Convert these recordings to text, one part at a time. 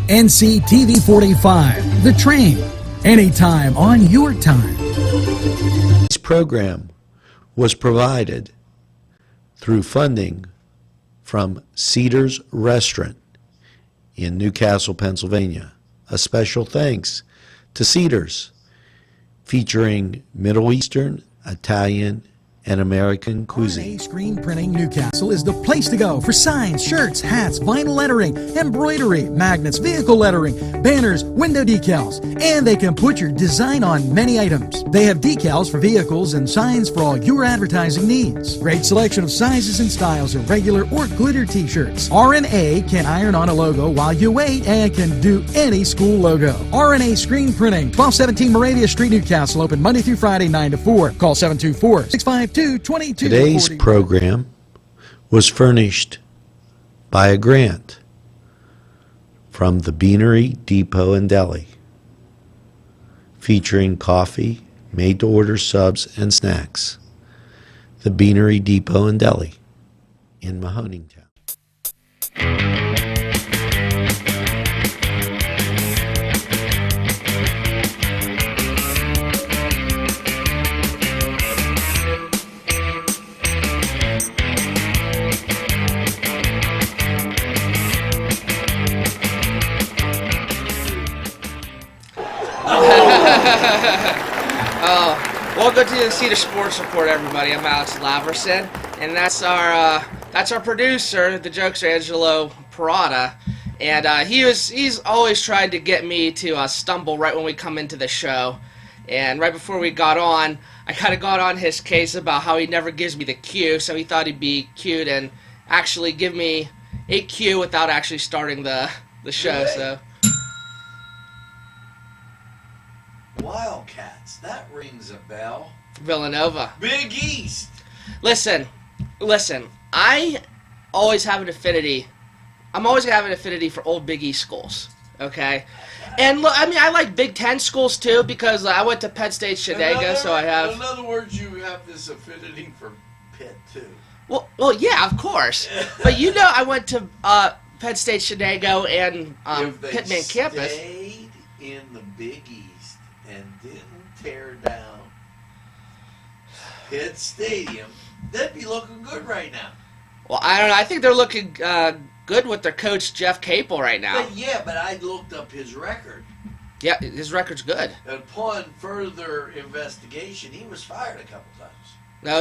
NCTV45, The Train, anytime on your time. This program was provided through funding from Cedars Restaurant in Newcastle, Pennsylvania. A special thanks to Cedars, featuring Middle Eastern, Italian, and American cuisine. Screen Printing Newcastle is the place to go for signs, shirts, hats, vinyl lettering, embroidery, magnets, vehicle lettering, banners, window decals, and they can put your design on many items. They have decals for vehicles and signs for all your advertising needs. Great selection of sizes and styles of regular or glitter t-shirts. R&A can iron on a logo while you wait and can do any school logo. R&A Screen Printing, 1217 Moravia Street, Newcastle, open Monday through Friday, 9 to 4. Call 724-652-2240. Today's program was furnished by a grant from the Beanery Depot and Deli, featuring coffee, made-to-order subs, and snacks. The Beanery Depot and Deli in Mahoningtown. Welcome to the Cedars Sports Report, everybody. I'm Alex Laverson, and that's our producer. The joke's Angelo Parada, and he's always tried to get me to stumble right when we come into the show. And right before we got on, I kind of got on his case about how he never gives me the cue, so he thought he'd be cute and actually give me a cue without actually starting the show. So. Wildcats, that rings a bell. Villanova. Big East. Listen, I always have an affinity. I'm always going to have an affinity for old Big East schools, okay? And look, I mean, I like Big Ten schools too because I went to Penn State Shenango, so I have... In other words, you have this affinity for Pitt too. Well, yeah, of course. But you know I went to Penn State Shenango and Pittman campus. If they stayed in the Big East and didn't tear down Pitt Stadium, they'd be looking good right now. Well, I don't know. I think they're looking good with their coach, Jeff Capel, right now. But I looked up his record. Yeah, his record's good. And upon further investigation, he was fired a couple times. No.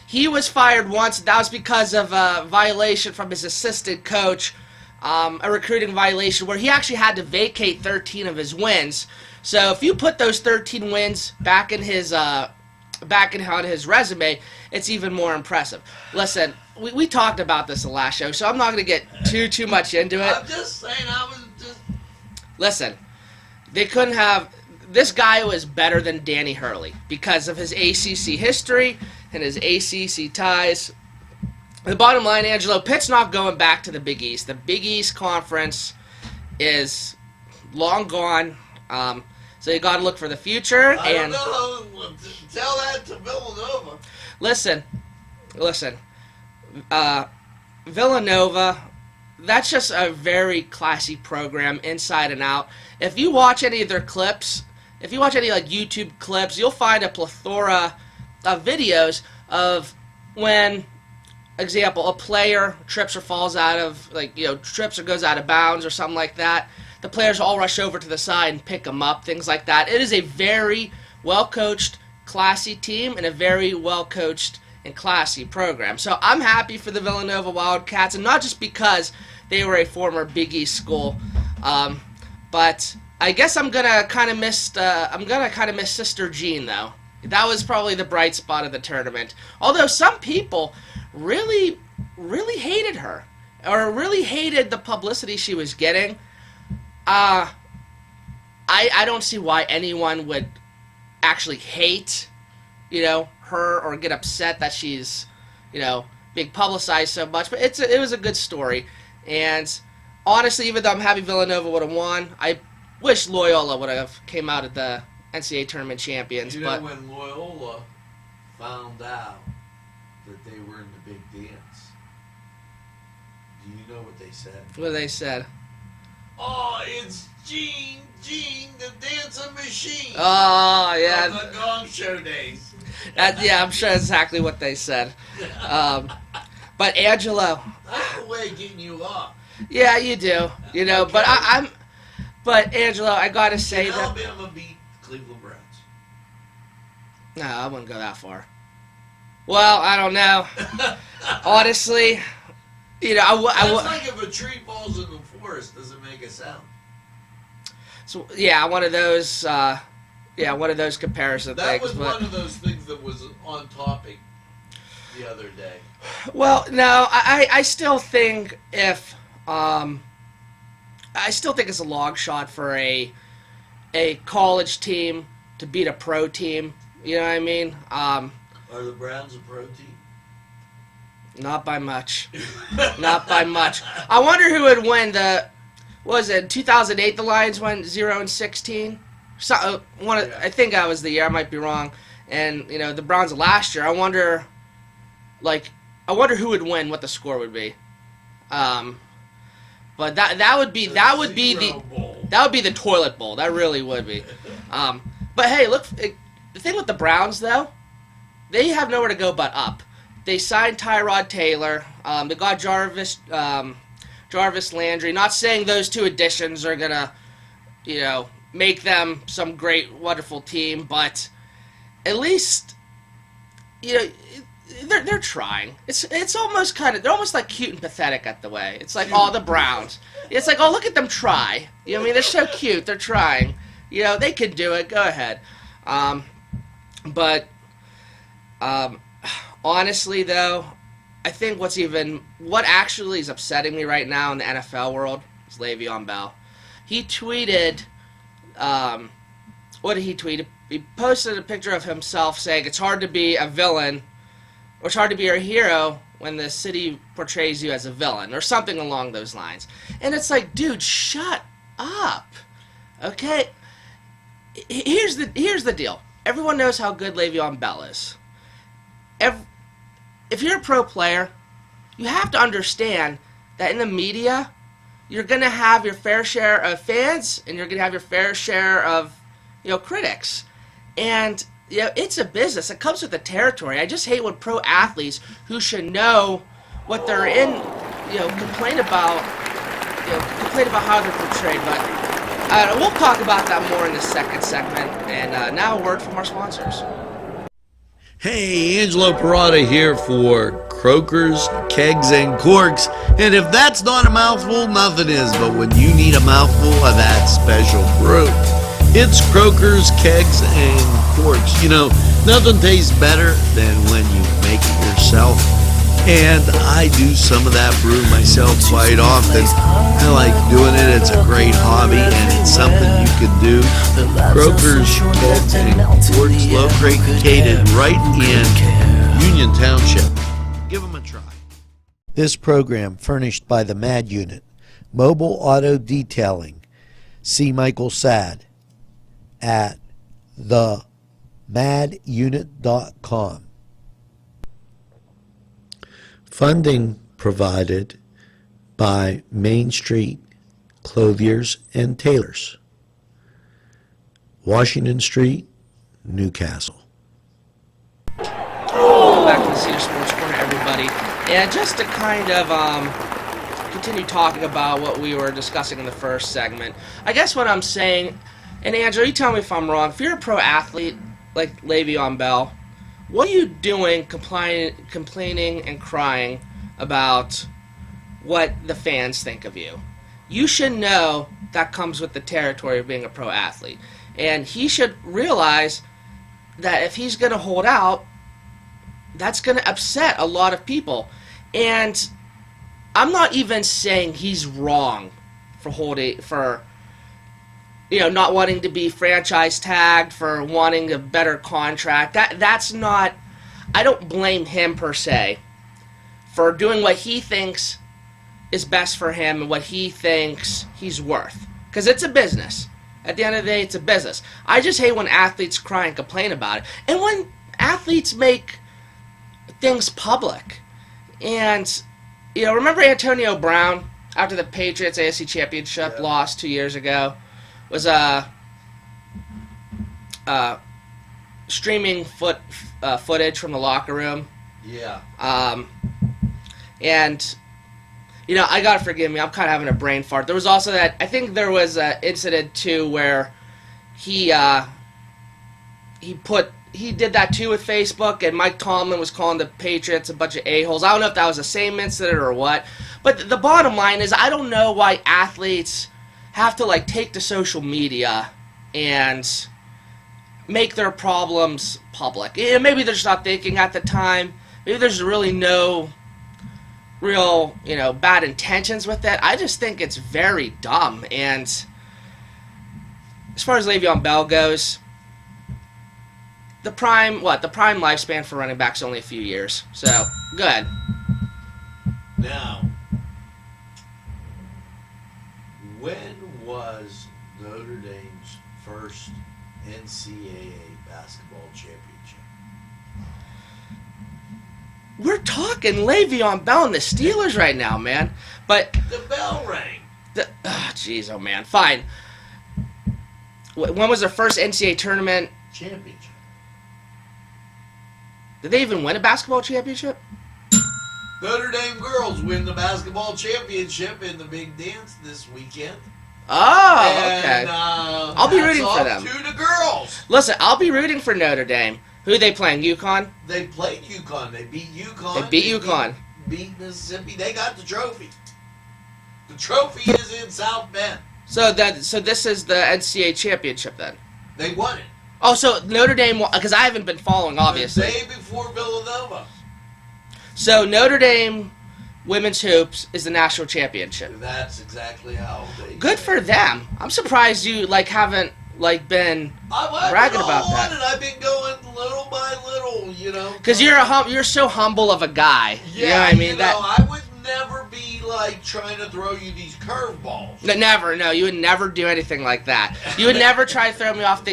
He was fired once. That was because of a violation from his assistant coach, a recruiting violation where he actually had to vacate 13 of his wins. So if you put those 13 wins back in his on his resume, it's even more impressive. Listen, we talked about this the last show, so I'm not going to get too much into it. I'm just saying, Listen, they couldn't have... This guy was better than Danny Hurley because of his ACC history and his ACC ties. The bottom line, Angelo, Pitt's not going back to the Big East. The Big East Conference is long gone. So you got to look for the future. I don't know. Tell that to Villanova. Listen. Villanova, that's just a very classy program inside and out. If you watch any of their clips, if you watch any like YouTube clips, you'll find a plethora of videos of when, example, a player trips or falls out of, trips or goes out of bounds or something like that. The players all rush over to the side and pick them up, things like that. It is a very well-coached, classy team and a very well-coached and classy program. So I'm happy for the Villanova Wildcats, and not just because they were a former Big East school, but I guess I'm gonna kind of miss Sister Jean though. That was probably the bright spot of the tournament. Although some people really hated her, or really hated the publicity she was getting. I don't see why anyone would actually hate, her or get upset that she's, being publicized so much. But it was a good story. And honestly, even though I'm happy Villanova would have won, I wish Loyola would have came out at the NCAA tournament champions. But when Loyola found out that they were in the big dance, do you know what they said? What they said? Oh, it's Gene, the dancing machine. Oh, From yeah. the Gong Show days. Yeah, I'm sure exactly what they said. But Angelo, That's the way of getting you up. yeah, you do. You know, but Okay. but Angelo, I gotta say Can that. Alabama beat Cleveland Browns? No, I wouldn't go that far. Well, I don't know. Honestly, you know, That's like if a tree falls in the forest, does it make a sound? So yeah, one of those. One of those comparison That things. was But one of those things that was on topic the other day. well, no, I still think if I still think it's a long shot for a college team to beat a pro team. You know what I mean? Are the Browns a pro team? Not by much. Not by much. I wonder who would win the. What was it 2008? The Lions went 0-16. So I think that was the year. I might be wrong. And you know the Browns last year. I wonder who would win. What the score would be. But that would be the toilet bowl. That really would be. But hey, look. The thing with the Browns though, they have nowhere to go but up. They signed Tyrod Taylor. They got Jarvis Landry. Not saying those two additions are gonna, you know, make them some great, wonderful team, but at least, you know, they're trying. It's almost they're almost like cute and pathetic at the way. It's like the Browns. It's like, oh, look at them try. You know what I mean? They're so cute. They're trying. You know, they could do it. Go ahead. But honestly, though, I think what actually is upsetting me right now in the NFL world is Le'Veon Bell. He tweeted, what did he tweet? He posted a picture of himself saying it's hard to be a villain, or it's hard to be a hero when the city portrays you as a villain, or something along those lines. And it's like, dude, shut up. Okay? Here's the deal. Everyone knows how good Le'Veon Bell is. If you're a pro player, you have to understand that in the media, you're going to have your fair share of fans, and you're going to have your fair share of, you know, critics. And, you know, it's a business. It comes with the territory. I just hate when pro athletes who should know what they're in, you know, complain about how they're portrayed. But we'll talk about that more in the second segment. And now a word from our sponsors. Hey, Angelo Parada here for Croakers, Kegs, and Corks. And if that's not a mouthful, nothing is. But when you need a mouthful of that special brew, it's Croakers, Kegs, and Corks. You know, nothing tastes better than when you make it yourself. And I do some of that brew myself quite often. I like doing it. It's a great hobby, and it's something you can do. Croakers, Kegs, and Corks, located right in Union Township. Give them a try. This program furnished by the MAD Unit, Mobile Auto Detailing. See Michael Sad at themadunit.com. Funding provided by Main Street Clothiers and Tailors, Washington Street, Newcastle. Welcome back to the Cedars Sports Corner, everybody. And just to kind of continue talking about what we were discussing in the first segment, I guess what I'm saying, and Angelo, you tell me if I'm wrong, if you're a pro athlete like Le'Veon Bell, what are you doing complaining and crying about what the fans think of you? You should know that comes with the territory of being a pro athlete. And he should realize that if he's going to hold out, that's going to upset a lot of people. And I'm not even saying he's wrong for not wanting to be franchise tagged, for wanting a better contract. That's not, I don't blame him per se for doing what he thinks is best for him and what he thinks he's worth. Because it's a business. At the end of the day, it's a business. I just hate when athletes cry and complain about it. And when athletes make things public. And, remember Antonio Brown? after the Patriots AFC Championship Yeah. loss 2 years ago, was streaming footage from the locker room. Yeah. And, I gotta forgive me, I'm kind of having a brain fart. There was also that, I think there was an incident, too, where he did that, too, with Facebook, and Mike Tomlin was calling the Patriots a bunch of a-holes. I don't know if that was the same incident or what, but the bottom line is, I don't know why athletes have to, take to social media and make their problems public. Maybe they're just not thinking at the time. Maybe there's really no real, bad intentions with it. I just think it's very dumb. And as far as Le'Veon Bell goes, the prime lifespan for running backs is only a few years. So, good. Now, when was Notre Dame's first NCAA basketball championship? We're talking Le'Veon Bell and the Steelers right now, man. But The bell rang. jeez, oh man, fine. When was their first NCAA tournament? Championship. Did they even win a basketball championship? Notre Dame girls win the basketball championship in the big dance this weekend. Oh, And, okay. I'll be rooting for them. To the girls. Listen, I'll be rooting for Notre Dame. Who are they playing? UConn? They played UConn. They beat UConn. They beat UConn. Beat Mississippi. They got the trophy. The trophy is in South Bend. So this is the NCAA championship then. They won it. Oh, so Notre Dame, because I haven't been following, obviously. The day before Villanova. So Notre Dame women's hoops is the national championship. That's exactly how they Good for them. I'm surprised you haven't been I'm bragging about that. And I've been going little by little, Because you're so humble of a guy. Yeah, you know what I mean? I would never be trying to throw you these curveballs. Never. No, you would never do anything like that. You would never try to throw me off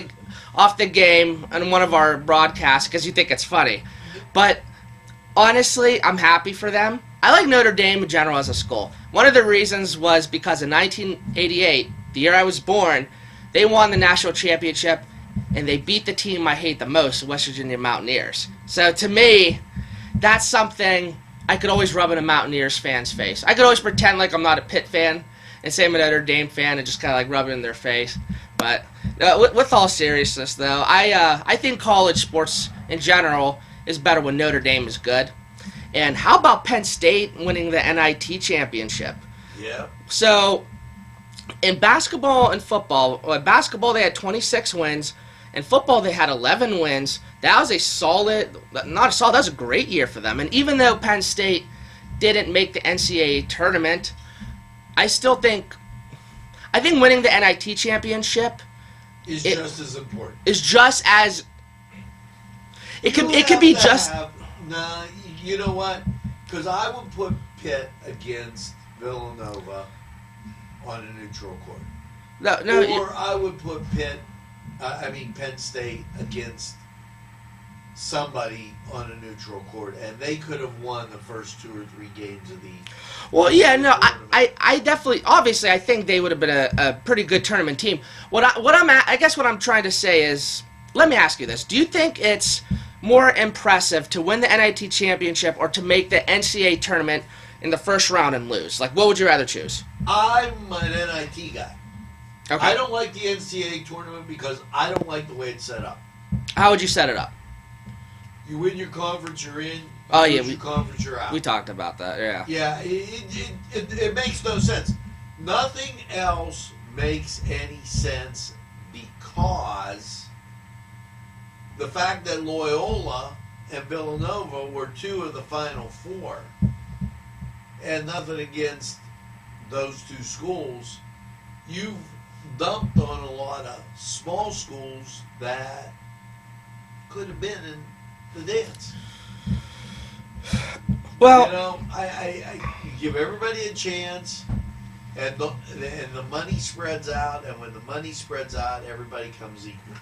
the game on one of our broadcasts because you think it's funny. But honestly, I'm happy for them. I like Notre Dame in general as a school. One of the reasons was because in 1988, the year I was born, they won the national championship, and they beat the team I hate the most, the West Virginia Mountaineers. So to me, that's something I could always rub in a Mountaineers fan's face. I could always pretend like I'm not a Pitt fan and say I'm a Notre Dame fan and just kind of rub it in their face. But with all seriousness, though, I think college sports in general is better when Notre Dame is good. And how about Penn State winning the NIT championship? Yeah. So, in basketball and football, basketball they had 26 wins, in football they had 11 wins. That was that was a great year for them. And even though Penn State didn't make the NCAA tournament, I think winning the NIT championship Is just as important. Is just as it could be just. Nah, you know what? Because I would put Pitt against Villanova on a neutral court. No. Or I would put Penn State against somebody on a neutral court, and they could have won the first 2 or 3 games of the. Well, yeah, no, I definitely, obviously, I think they would have been a pretty good tournament team. I guess what I'm trying to say is, let me ask you this: do you think it's more impressive to win the NIT championship or to make the NCAA tournament in the first round and lose? What would you rather choose? I'm an NIT guy. Okay. I don't like the NCAA tournament because I don't like the way it's set up. How would you set it up? You win your conference, you're in. Oh, yeah, your conference, you're out. We talked about that, yeah. Yeah, it makes no sense. Nothing else makes any sense because the fact that Loyola and Villanova were 2 of the Final 4, and nothing against those 2 schools, you've dumped on a lot of small schools that could have been in the dance. Well, I give everybody a chance, and the money spreads out, and when the money spreads out, everybody comes equal.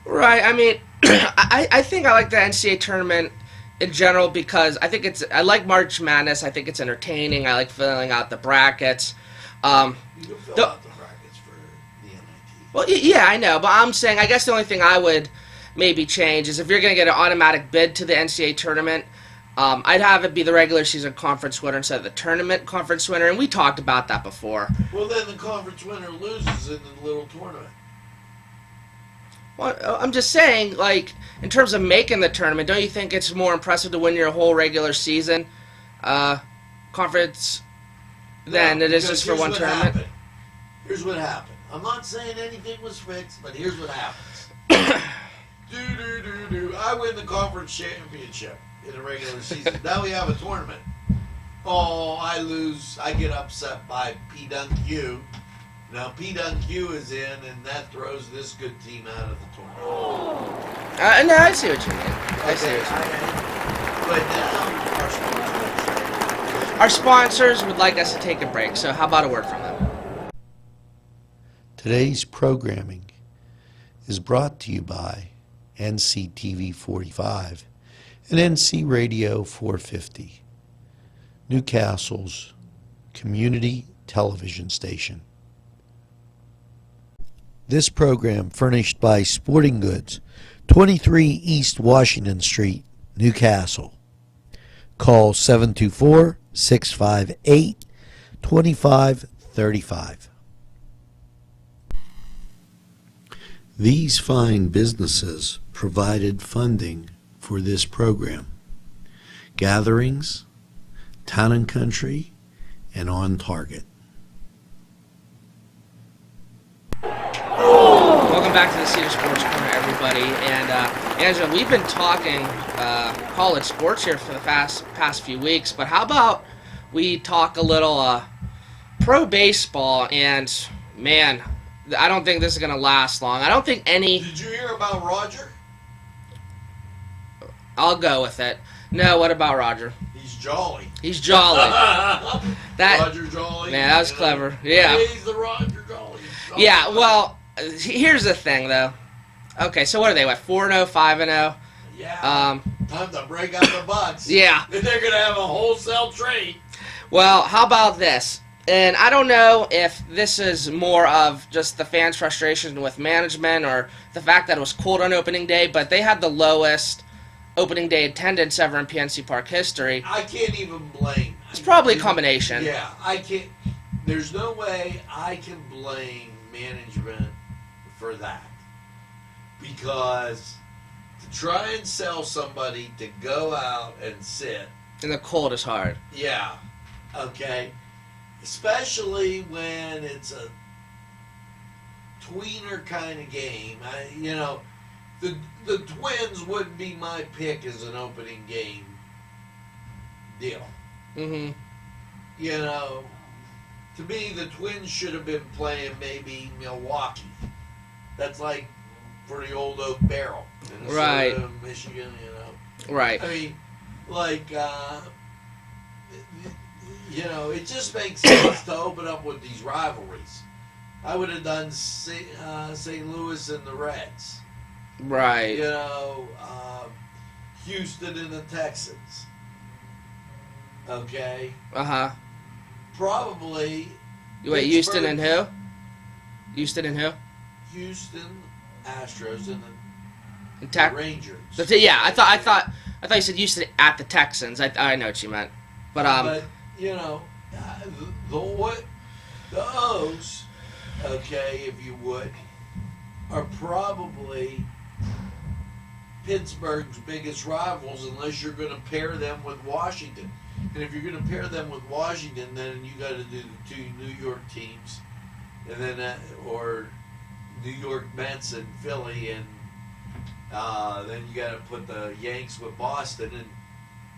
Right, I mean, I think I like the NCAA tournament in general, because I like March Madness. I think it's entertaining. I like filling out the brackets. You can fill out the brackets for the NIT. Well, yeah, I know, but I'm saying I guess the only thing I would maybe change is if you're going to get an automatic bid to the NCAA tournament, I'd have it be the regular season conference winner instead of the tournament conference winner, and we talked about that before. Well, then the conference winner loses in the little tournament. Well, I'm just saying, like, in terms of making the tournament, don't you think it's more impressive to win your whole regular season conference than it is just for one tournament? Happened. Here's what happened. I'm not saying anything was fixed, but here's what happens. I win the conference championship in the regular season. Now we have a tournament. Oh, I lose. I get upset by P. Dunk U. Now P. Dunk U is in, and that throws this good team out of the tournament. No, I see what you mean. I see what you mean. But now Our sponsors would like us to take a break, so how about a word from them? today's programming is brought to you by NCTV45 and NC Radio 450, Newcastle's community television station. This program furnished by Sporting Goods, 23 East Washington Street, Newcastle. Call 724-658-2535. These fine businesses provided funding for this program. Gatherings, Town and Country, and On Target. Welcome back to the Cedars Sports Corner, everybody. And Angela, we've been talking college sports here for the past few weeks, but how about we talk a little pro baseball? And man, I don't think this is going to last long. I don't think any... Did you hear about Roger? I'll go with it. No, what about Roger? He's jolly. He's jolly. Roger Jolly. Man, that was clever. Yeah. He's the Roger Jolly. Yeah, well, here's the thing, though. Okay, so what are they? What, 4-0, 5-0? Yeah. Time to break out the Bucks. Yeah. They're going to have a wholesale trade. Well, how about this? And I don't know if this is more of just the fans' frustration with management or the fact that it was cold on opening day, but they had the lowest opening day attendance ever in PNC Park history. I can't even blame. It's probably a combination. Yeah, I can't. There's no way I can blame management for that. Because to try and sell somebody to go out and sit. And the cold is hard. Yeah. Okay. Especially when it's a tweener kind of game. The Twins wouldn't be my pick as an opening game deal. Mm-hmm. To me, the Twins should have been playing maybe Milwaukee. That's like for the old Oak Barrel. Right. Michigan, Right. I mean, it just makes sense to open up with these rivalries. I would have done St. Louis and the Reds. Right. Houston and the Texans. Okay. Uh-huh. Probably. Wait, Houston and who? Houston and who? Houston Astros and the Rangers. Yeah, I thought you said Houston at the Texans. I know what you meant. But the O's, okay, if you would, are probably Pittsburgh's biggest rivals unless you're going to pair them with Washington. And if you're going to pair them with Washington, then you got to do the two New York teams, and then or New York Mets and Philly, and then you got to put the Yanks with Boston. And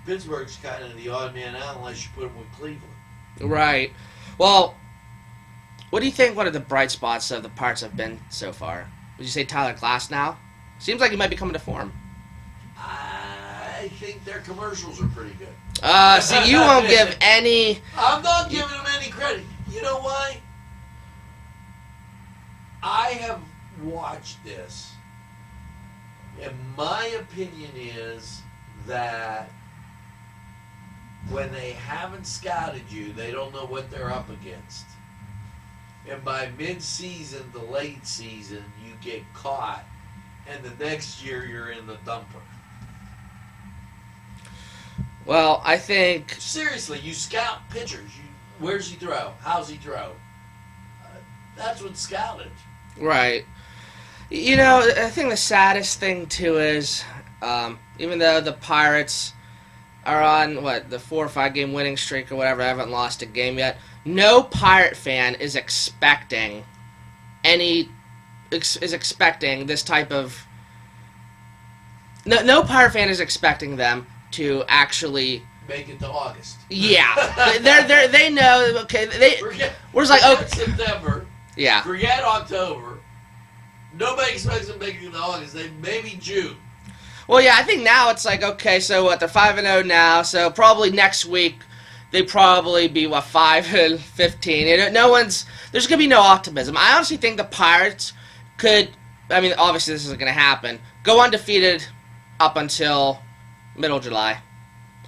Pittsburgh's kind of the odd man out unless you put them with Cleveland. Right. Well, what do you think one of the bright spots of the Pirates have been so far? Would you say Tyler Glass now? Seems like he might be coming to form. I think their commercials are pretty good. See, you won't give any... I'm not giving them any credit. You know why? I have watched this, and my opinion is that when they haven't scouted you, they don't know what they're up against. And by mid-season to late season, you get caught, and the next year you're in the dumper. Well, I think... Seriously, you scout pitchers. Where's he throw? How's he throw? That's what's scouted. Right. You know, I think the saddest thing, too, is even though the Pirates are on, the 4 or 5 game winning streak or whatever, I haven't lost a game yet, no Pirate fan is expecting this type of... No Pirate fan is expecting them to actually... Make it to August. Yeah. they know, okay, we're just like, forget September. Yeah. Forget October. Nobody expects them to make it to August. Maybe June. Well, yeah, I think now it's like, okay, so what, they're 5-0 now, so probably next week they probably be, 5-15. There's going to be no optimism. I honestly think the Pirates could, I mean, obviously this isn't going to happen, go undefeated up until middle of July.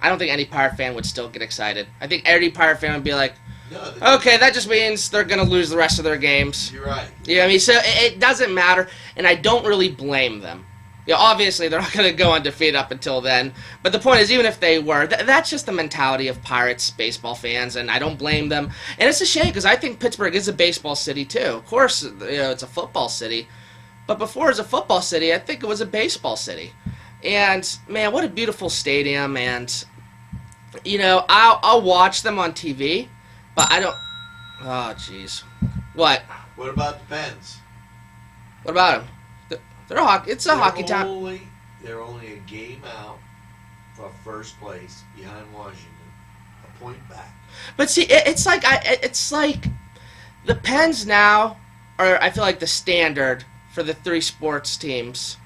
I don't think any Pirate fan would still get excited. I think every Pirate fan would be like, no, okay, that just means they're going to lose the rest of their games. You're right. You know what I mean? So it doesn't matter, and I don't really blame them. You know, obviously, they're not going to go undefeated up until then. But the point is, even if they were, that's just the mentality of Pirates baseball fans, and I don't blame them. And it's a shame, because I think Pittsburgh is a baseball city, too. Of course, you know, it's a football city. But before it was a football city, I think it was a baseball city. And, man, what a beautiful stadium. And, you know, I'll watch them on TV, but I don't... Oh, jeez. What? What about the Pens? What about them? It's a hockey town. They're only a game out for first place behind Washington, a point back. But see, it's like the Pens now are, I feel like, the standard for the 3 sports teams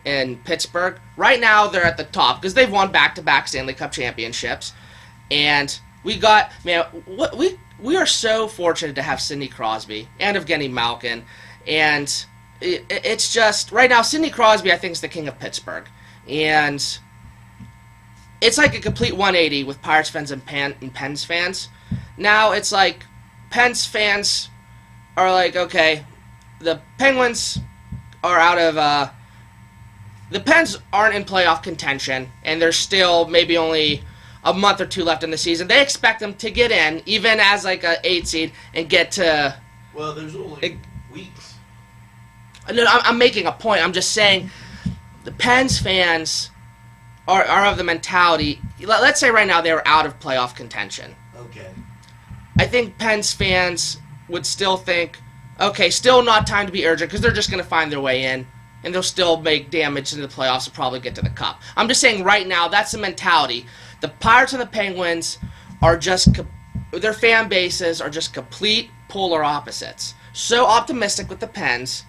in Pittsburgh. Right now, they're at the top because they've won back-to-back Stanley Cup championships, and we are so fortunate to have Sidney Crosby and Evgeny Malkin, and it's just, right now, Sidney Crosby, I think, is the king of Pittsburgh. And it's like a complete 180 with Pirates fans and Pens fans. Now it's like Pens fans are like, okay, the Penguins are out of... the Pens aren't in playoff contention, and there's still maybe only a month or 2 left in the season. They expect them to get in, even as like a 8 seed, and get to... Well, there's only weeks. No, I'm making a point. I'm just saying the Pens fans are of the mentality. Let's say right now they were out of playoff contention. Okay. I think Pens fans would still think, okay, still not time to be urgent because they're just going to find their way in and they'll still make damage into the playoffs and probably get to the Cup. I'm just saying right now that's the mentality. The Pirates and the Penguins are just, their fan bases are just complete polar opposites. So optimistic with the Pens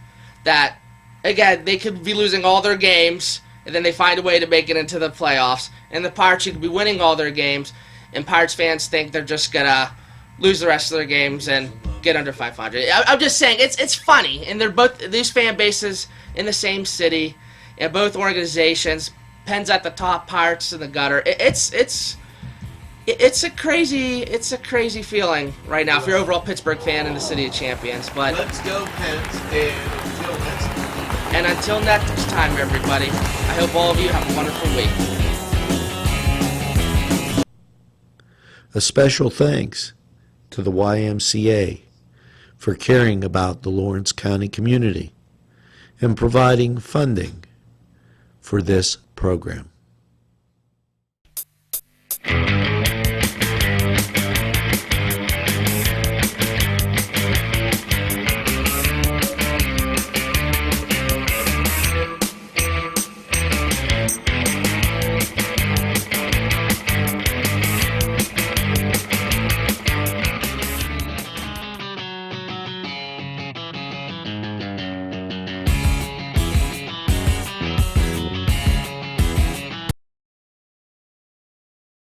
that, again, they could be losing all their games, and then they find a way to make it into the playoffs. And the Pirates could be winning all their games, and Pirates fans think they're just going to lose the rest of their games and get under 500. I'm just saying, it's funny. And they're both, these fan bases in the same city, and both organizations, Pens at the top, Pirates in the gutter. It's a crazy feeling right now for your overall Pittsburgh fan in the City of Champions. But let's go Pens, and until next time, everybody, I hope all of you have a wonderful week. A special thanks to the YMCA for caring about the Lawrence County community and providing funding for this program.